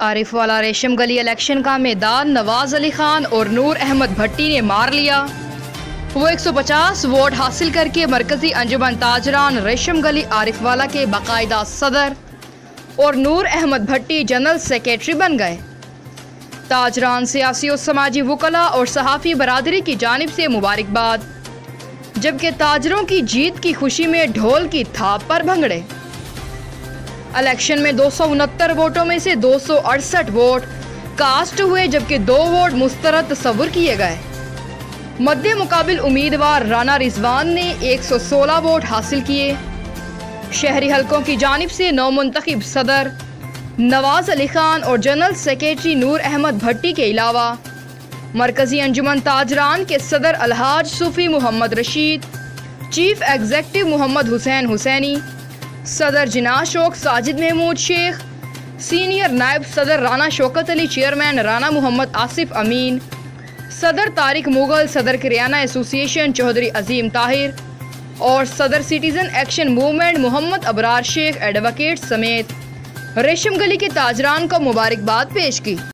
आरिफ वाला रेशम गली इलेक्शन का मैदान नवाज अली खान और नूर अहमद भट्टी ने मार लिया। वो 150 वोट हासिल करके मरकजी अंजुमन ताजरान रेशम गली आरिफ वाला के बाकायदा सदर और नूर अहमद भट्टी जनरल सेक्रेटरी बन गए। ताजरान सियासी और समाजी वकला और सहाफ़ी बरादरी की जानिब से मुबारकबाद, जबकि ताजरों की जीत की खुशी में ढोल की थाप पर भंगड़े। इलेक्शन में 269 वोटों में से 268 वोट कास्ट हुए, जबकि 2 वोट मुस्तरद तस्वुर किए गए। मद्दे मुकाबिल उम्मीदवार राना रिजवान ने 116 वोट हासिल किए। शहरी हलकों की जानिब से नौमुंतखब सदर नवाज अली खान और जनरल सेक्रेटरी नूर अहमद भट्टी के अलावा मरकजी अंजुमन ताजरान के सदर अलहाज सूफी मोहम्मद रशीद, चीफ एग्जेक्टिव मोहम्मद हुसैन हुसैनी, सदर जिना शोक साजिद महमूद शेख, सीनियर नायब सदर राना शौकत अली, चेयरमैन राना मोहम्मद आसिफ अमीन, सदर तारिक मुगल, सदर किरियाना एसोसिएशन चौधरी अजीम ताहिर और सदर citizen action movement Mohammad Abrar Sheikh advocate समेत रेशम गली के ताजरान को मुबारकबाद पेश की।